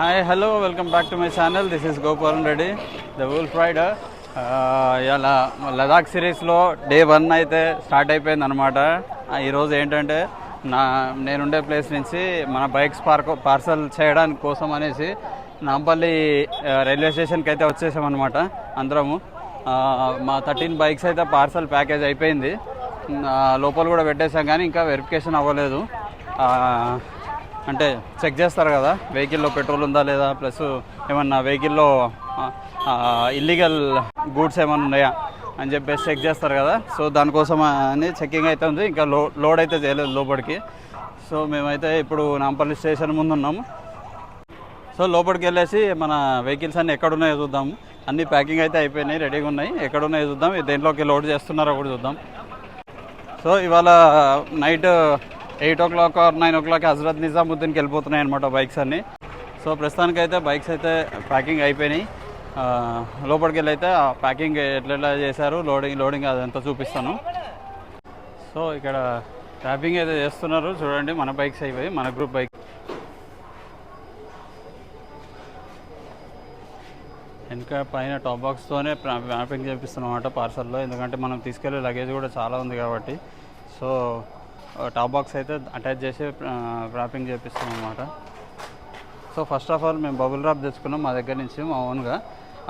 Hi hello welcome back to my channel. This is Gopalan Reddy, the wolf rider. ఇలా లదాఖ్ సిరీస్లో day 1 అయితే start అయిపోయింది అనమాట. ఈరోజు ఏంటంటే నేనుండే ప్లేస్ నుంచి మన బైక్స్ పార్సల్ చేయడానికి కోసం అనేసి నాంపల్లి రైల్వే స్టేషన్కి అయితే వచ్చేసామన్నమాట. అందరము మా 13 బైక్స్ అయితే పార్సల్ ప్యాకేజ్ అయిపోయింది. లోపల కూడా పెట్టేసాం కానీ ఇంకా వెరిఫికేషన్ అవ్వలేదు. అంటే చెక్ చేస్తారు కదా వెహికల్లో పెట్రోల్ ఉందా లేదా, ప్లస్ ఏమన్నా వెహికల్లో ఇల్లీగల్ గూడ్స్ ఏమైనా ఉన్నాయా అని చెప్పేసి చెక్ చేస్తారు కదా. సో దానికోసం అని చెక్కింగ్ అయితే ఉంది. ఇంకా లోడ్ అయితే చేయలేదు లోపలికి. సో మేమైతే ఇప్పుడు నాంపల్లి స్టేషన్ ముందు ఉన్నాము. సో లోపలికి వెళ్ళేసి మన వెహికల్స్ అన్నీ ఎక్కడున్నాయో చూద్దాము. అన్నీ ప్యాకింగ్ అయితే అయిపోయినాయి, రెడీగా ఉన్నాయి. ఎక్కడున్నాయో చూద్దాం, దేంట్లోకి లోడ్ చేస్తున్నారో కూడా చూద్దాం. సో ఇవాళ night 8 o'clock or 9 o'clock Hazrat నిజాముద్దీన్కి వెళ్ళిపోతున్నాయి అనమాట బైక్స్ అన్నీ. సో ప్రస్తుతానికైతే బైక్స్ అయితే ప్యాకింగ్ అయిపోయినాయి. లోపలికి వెళ్ళి అయితే ఆ ప్యాకింగ్ ఎట్లా చేశారు, లోడింగ్ అదంతా చూపిస్తాను. సో ఇక్కడ ర్యాపింగ్ అయితే చేస్తున్నారు చూడండి. మన బైక్స్ అయిపోయి, మన గ్రూప్ బైక్. వెనక పైన టాప్ బాక్స్తోనే ర్యాపింగ్ చేపిస్తున్నాం అన్నమాట పార్సల్లో. ఎందుకంటే మనం తీసుకెళ్ళే లగేజ్ కూడా చాలా ఉంది కాబట్టి. సో టాప్ బాక్స్ అయితే అటాచ్ చేసి ర్యాపింగ్ చేపిస్తున్నాం అన్నమాట. సో ఫస్ట్ ఆఫ్ ఆల్ మేము బబుల్ ర్యాప్ తెచ్చుకున్నాం మా దగ్గర నుంచి, మా ఓన్గా.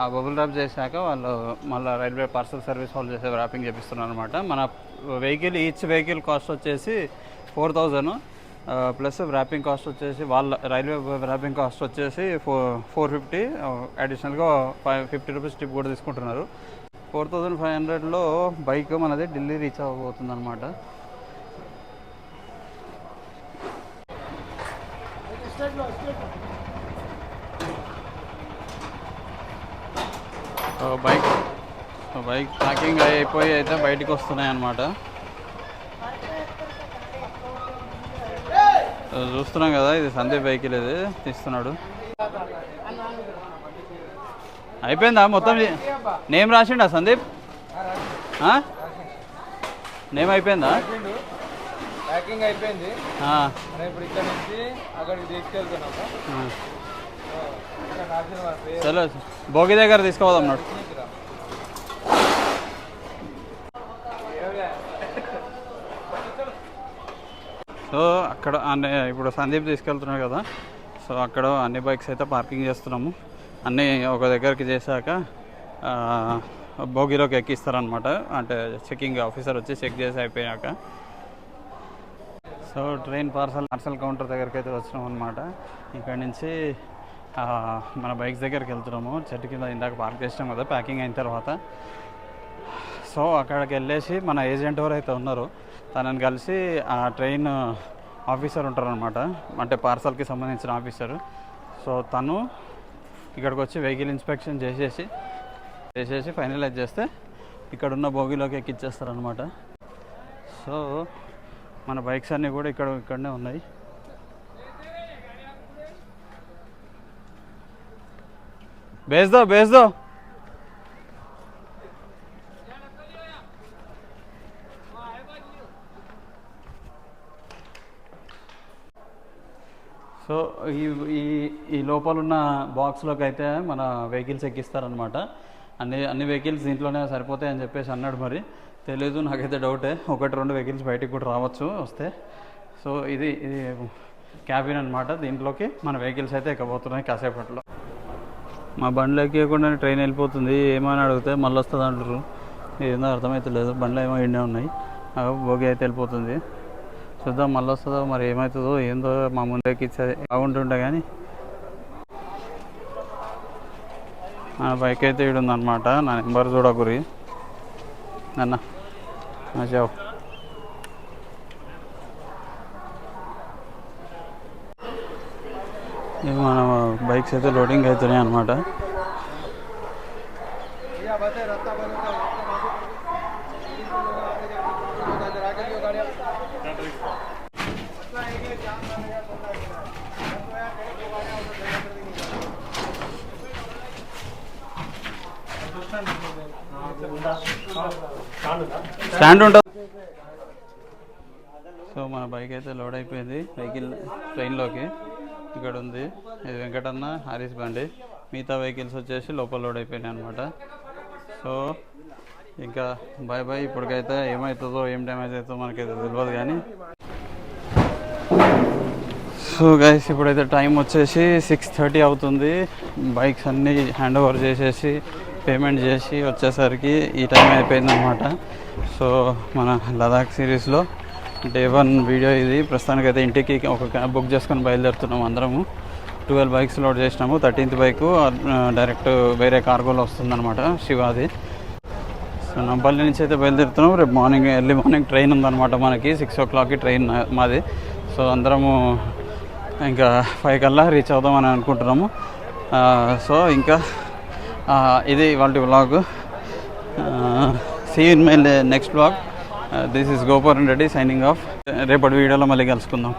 ఆ బబుల్ ర్యాప్ చేశాక వాళ్ళు మళ్ళీ రైల్వే పార్సల్ సర్వీస్ వాళ్ళు చేసే ర్యాపింగ్ చేపిస్తున్నారు అనమాట. మన ఈచ్ వెహికల్ కాస్ట్ వచ్చేసి 4,000 ప్లస్ ర్యాపింగ్ కాస్ట్ వచ్చేసి వాళ్ళ రైల్వే ర్యాపింగ్ కాస్ట్ వచ్చేసి 450. అడిషనల్గా 50 రూపీస్ టిప్ కూడా తీసుకుంటున్నారు. 4,500లో బైక్ మనది ఢిల్లీ రీచ్ అవ్వబోతుంది అనమాట. బైక్ ప్యాకింగ్ అయిపోయి అయితే బయటికి వస్తున్నాయి అన్నమాట. చూస్తున్నాం కదా, ఇది సందీప్ వెహికల్, ఇది తీస్తున్నాడు. అయిపోయిందా మొత్తం? నేమ్ రాసిండా సందీప్? నేమ్ అయిపోయిందా? ప్యాకింగ్ అయిపోయింది. ఇప్పుడు ఇక్కడ నుంచి అక్కడికి తీసుకెళ్తున్నాము. చలో భోగి దగ్గర తీసుకోవద్దాం అన్నాడు. సో అక్కడ ఇప్పుడు సందీప్ తీసుకెళ్తున్నాడు కదా. సో అక్కడ అన్ని బైక్స్ అయితే పార్కింగ్ చేస్తున్నాము. అన్నీ ఒక దగ్గరికి చేశాక భోగిలోకి ఎక్కిస్తారనమాట. అంటే చెకింగ్ ఆఫీసర్ వచ్చి చెక్ చేసి అయిపోయాక. సో ట్రైన్ పార్సల్ కౌంటర్ దగ్గరికి అయితే వచ్చినాం అనమాట. ఇక్కడ నుంచి మన బైక్స్ దగ్గరికి వెళ్తున్నాము. చెట్టు కింద ఇందాక పార్క్ చేసినాం కదా ప్యాకింగ్ అయిన తర్వాత. సో అక్కడికి వెళ్ళేసి మన ఏజెంట్ ఎవరైతే ఉన్నారో తనని కలిసి ఆ ట్రైన్ ఆఫీసర్ ఉంటారనమాట, అంటే పార్సల్కి సంబంధించిన ఆఫీసరు. సో తను ఇక్కడికి వచ్చి వెహికల్ ఇన్స్పెక్షన్ చేసేసి ఫైనలైజ్ చేస్తే ఇక్కడున్న బోగిలోకి ఎక్కిచ్చేస్తారనమాట. సో మన బైక్స్ అన్నీ కూడా ఇక్కడనే ఉన్నాయి. బేస్ దో. సో ఈ లోపల ఉన్న బాక్స్లోకి అయితే మన వెహికల్స్ ఎక్కిస్తారనమాట. అన్ని వెహికల్స్ దీంట్లోనే సరిపోతాయని చెప్పేసి అన్నాడు. మరి తెలీదు, నాకైతే డౌటే. 1-2 వెహికల్స్ బయటికి కూడా రావచ్చు వస్తే. సో ఇది క్యాబిన్ అనమాట. దీంట్లోకి మన వెహికల్స్ అయితే ఎక్కబోతున్నాయి కాసేపట్లో. మా బండ్లు ఎక్కకుండా ట్రైన్ వెళ్ళిపోతుంది. ఏమైనా అడిగితే మళ్ళీ వస్తుంది అంటారు. ఏందో అర్థమవుతలేదు. బండ్లు ఏమో ఎండే ఉన్నాయి. భోగి అయితే వెళ్ళిపోతుంది. చూద్దాం మళ్ళీ వస్తుందో మరి ఏమవుతుందో ఏందో. మా ముందుకి ఇచ్చేది బాగుంటుండే కానీ బైక్ అయితే ఈడుందనమాట. నా నెంబర్ చూడకురి అన్న చావు. మన బైక్స్ అయితే లోడింగ్ అవుతున్నాయి అన్నమాట. స్టాండ్ ఉంటుంది. సో మన బైక్ అయితే లోడ్ అయిపోయింది ట్రైన్లోకి. ఇక్కడ ఉంది. ఇది వెంకటన్న హారీస్ బండి. మిగతా వెహికల్స్ వచ్చేసి లోపల లోడ్ అయిపోయినాయి అనమాట. సో ఇంకా బాయ్ బాయ్. ఇప్పటికైతే ఏమవుతుందో ఏం డ్యామేజ్ అవుతుందో మనకైతే తెలియదు కానీ. సో గైస్ ఇప్పుడైతే టైం వచ్చేసి 6:30 అవుతుంది. బైక్స్ అన్నీ హ్యాండ్ ఓవర్ చేసేసి పేమెంట్ చేసి వచ్చేసరికి ఈ టైం అయిపోయిందనమాట. సో మన లదాఖ్ సిరీస్లో డే 1 వీడియో ఇది. ప్రస్తుతానికైతే ఇంటికి ఒక క్యాబ్ బుక్ చేసుకొని బయలుదేరుతున్నాము అందరము. 12 బైక్స్ లోడ్ చేసినాము. 13th బైక్ డైరెక్ట్ వేరే కార్గోలో వస్తుందన్నమాట, శివాది. సో నంపల్లి నుంచి అయితే బయలుదేరుతున్నాము. రేపు మార్నింగ్ ఎర్లీ మార్నింగ్ ట్రైన్ ఉందన్నమాట మనకి. 6 o'clockకి ట్రైన్ మాది. సో అందరము ఇంకా 5 కల్లా రీచ్ అవుదామని అనుకుంటున్నాము. సో ఇంకా ఇది ఇవాళ vlog. See in my next vlog. This is Gopavaran Reddy signing off. రేపటి వీడియోలో మళ్ళీ కలుసుకుందాం.